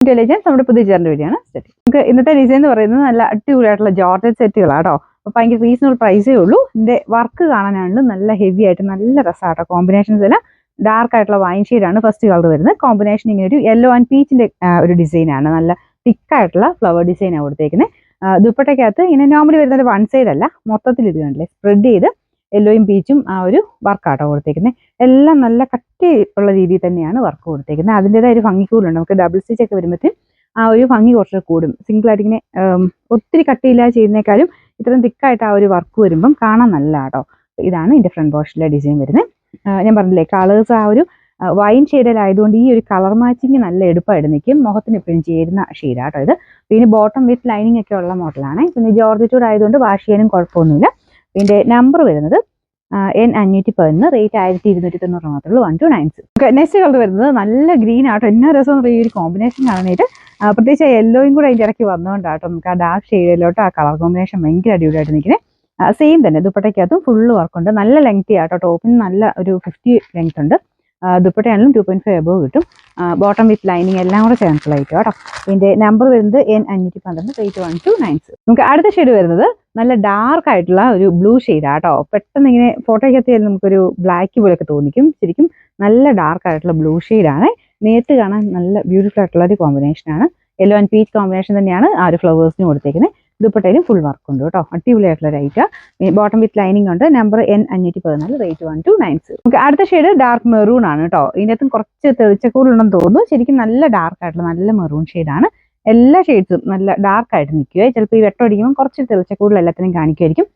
Intelligence നമ്മുടെ പുതിയ ചേർന്ന വീഡിയോ ആണ്. നമുക്ക് ഇന്നത്തെ ഡിസൈൻ എന്ന് പറയുന്നത് നല്ല അടിപൊളിയായിട്ടുള്ള ജോർജറ്റ് സെറ്റുകളാണ് കേട്ടോ. അപ്പോൾ ഭയങ്കര റീസണബിൾ പ്രൈസേ ഉള്ളൂ. ഇതിന്റെ വർക്ക് കാണാനാണ് നല്ല ഹെവി ആയിട്ട് നല്ല രസമാട്ടോ. കോമ്പിനേഷൻസ് എല്ലാം ഡാർക്ക് ആയിട്ടുള്ള വൈൻ ഷെയ്ഡാണ് ഫസ്റ്റ് കളർ വരുന്നത്. കോമ്പിനേഷൻ ഇങ്ങനെ ഒരു യെല്ലോ ആൻഡ് പീച്ചിന്റെ ഒരു ഡിസൈനാണ്. നല്ല തിക്കായിട്ടുള്ള ഫ്ലവർ ഡിസൈനാണ് കൊടുത്തേക്കുന്നത്. ദുപ്പട്ടയ്ക്കകത്ത് ഇങ്ങനെ നോർമലി വരുന്നത് വൺ സൈഡ് അല്ല, മൊത്തത്തിൽ ഇത് കണ്ടില്ലേ സ്പ്രെഡ് ചെയ്ത് യെല്ലോയും പീച്ചും ആ ഒരു വർക്കാട്ടോ കൊടുത്തേക്കുന്നത്. എല്ലാം നല്ല കട്ടി ഉള്ള രീതിയിൽ തന്നെയാണ് വർക്ക് കൊടുത്തേക്കുന്നത്. അതിൻ്റെതായ ഒരു ഭംഗി കൂടുതലുണ്ട്. നമുക്ക് ഡബിൾ സ്റ്റിച്ച് ഒക്കെ വരുമ്പോഴത്തേക്കും ആ ഒരു ഭംഗി കുറച്ച് കൂടും. സിംഗിളായിട്ട് ഇങ്ങനെ ഒത്തിരി കട്ടിയില്ലാതെ ചെയ്യുന്നേക്കാളും ഇത്രയും തിക്കായിട്ട് ആ ഒരു വർക്ക് വരുമ്പം കാണാൻ നല്ല കേട്ടോ. ഇതാണ് ഇതിൻ്റെ ഫ്രണ്ട് പോർഷനിലെ ഡിസൈൻ വരുന്നത്. ഞാൻ പറഞ്ഞില്ലേ കളേഴ്സ് ആ ഒരു വൈൻ ഷെയ്ഡിലായതുകൊണ്ട് ഈ ഒരു കളർ മാച്ചിങ് നല്ല എടുപ്പായിട്ട് നിൽക്കും. മുഖത്തിന് എപ്പോഴും ചേരുന്ന ഷെയ്ഡാട്ടോ ഇത്. പിന്നെ ബോട്ടം വിത്ത് ലൈനിങ് ഒക്കെ ഉള്ള മോഡലാണ്. പിന്നെ ജോർജറ്റൂഡ് ആയതുകൊണ്ട് വാഷ് ചെയ്യാനും കുഴപ്പമൊന്നുമില്ല. ഇതിൻ്റെ നമ്പർ വരുന്നത് N511, റേറ്റ് 1290 മാത്രമേ ഉള്ളൂ. 1296. നെക്സ്റ്റ് കളർ വരുന്നത് നല്ല ഗ്രീൻ ആട്ടോ. എന്നാ രസം ഈ ഒരു കോമ്പിനേഷൻ കാണാനായിട്ട്. പ്രത്യേകിച്ച് യെല്ലോയും കൂടെ അതിൻ്റെ ഇടയ്ക്ക് വന്നുകൊണ്ടാട്ടോ നമുക്ക് ആ ഡാർക്ക് ഷെയ്ഡിലോട്ട് ആ കളർ കോമ്പിനേഷൻ ഭയങ്കര അടിപൊളിയായിട്ട് നിൽക്കുന്നത്. സെയിം തന്നെ ദുപ്പട്ടയ്ക്കകത്തും ഫുള്ള് വർക്കുണ്ട്. നല്ല ലെങ്തി ആട്ടോ. ടോപ്പിന് നല്ല ഒരു 50 ലെങ്ത് ഉണ്ട്. ദുപ്പട്ടയാണെങ്കിലും 2.5 എബോവ് കിട്ടും. ബോട്ടം വിത്ത് ലൈനിങ് എല്ലാം കൂടെ ചേർന്നിട്ടുള്ളതായിരിക്കും കേട്ടോ. ഇതിൻ്റെ നമ്പർ വരുന്നത് N512, റേറ്റ് 1296. നമുക്ക് അടുത്ത ഷെയ്ഡ് വരുന്നത് നല്ല ഡാർക്ക് ആയിട്ടുള്ള ഒരു ബ്ലൂ ഷെയ്ഡാണ് കേട്ടോ. പെട്ടെന്ന് ഇങ്ങനെ ഫോട്ടോയ്ക്കകത്ത് നമുക്കൊരു ബ്ലാക്ക് പോലെയൊക്കെ തോന്നിക്കും. ശരിക്കും നല്ല ഡാർക്ക് ആയിട്ടുള്ള ബ്ലൂ ഷെയ്ഡാണ്. നേരിട്ട് കാണാൻ നല്ല ബ്യൂട്ടിഫുൾ ആയിട്ടുള്ള ഒരു കോമ്പിനേഷനാണ്. യെല്ലോ ആൻഡ് പീച്ച് കോമ്പിനേഷൻ തന്നെയാണ് ആ ഒരു ഫ്ലവേഴ്സിന് കൊടുത്തേക്കുന്നത്. ദുപ്പട്ടയിലും ഫുൾ വർക്ക് ഉണ്ട് കേട്ടോ. അടിപൊളിയായിട്ടുള്ള റേറ്റ്. ബോട്ടം വിത്ത് ലൈനിങ് ഉണ്ട്. Number N514, rate 1296. നമുക്ക് അടുത്ത ഷെയ്ഡ് ഡാർക്ക് മെറൂൺ ആണ് കേട്ടോ. ഇതിനകത്തും കുറച്ച് തെളിച്ചക്കൂടുണ്ടെന്ന് തോന്നുന്നു. ശരിക്കും നല്ല ഡാർക്ക് ആയിട്ടുള്ള നല്ല മെറൂൺ ഷെയ്ഡാണ്. എല്ലാ ഷെയ്ഡ്സും നല്ല ഡാർക്ക് ആയിട്ട് നിൽക്കുക. ചിലപ്പോൾ ഈ വെട്ടം അടിക്കുമ്പോൾ കുറച്ച് തെളിച്ചക്കൂടുതൽ എല്ലാത്തിനും കാണിക്കുമായിരിക്കും.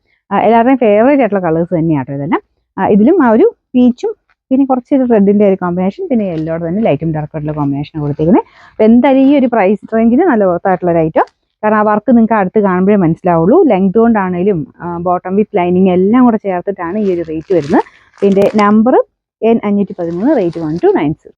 എല്ലാവരുടെയും ഫേവറേറ്റ് ആയിട്ടുള്ള കളേഴ്സ് തന്നെയാട്ടോ ഇതെല്ലാം. ഇതിലും ആ ഒരു പീച്ചും പിന്നെ കുറച്ച് റെഡിൻ്റെ ഒരു കോമ്പിനേഷൻ, പിന്നെ യെല്ലോയുടെ തന്നെ ലൈറ്റും ഡാർക്ക് ആയിട്ടുള്ള കോമ്പിനേഷൻ കൊടുത്തിരിക്കുന്നത്. അപ്പോൾ എന്തായാലും ഈ ഒരു പ്രൈസ് റേഞ്ചിന് നല്ല വർത്തായിട്ടുള്ള റേറ്റോ. കാരണം ആ വർക്ക് നിങ്ങൾക്ക് അടുത്ത് കാണുമ്പോഴേ മനസ്സിലാവുള്ളൂ. ലെങ്ത് കൊണ്ടാണെങ്കിലും ബോട്ടം വിത്ത് ലൈനിങ് എല്ലാം കൂടെ ചേർത്തിട്ടാണ് ഈ ഒരു റേറ്റ് വരുന്നത്. പിന്നെ നമ്പർ N513, റേറ്റ് 1296.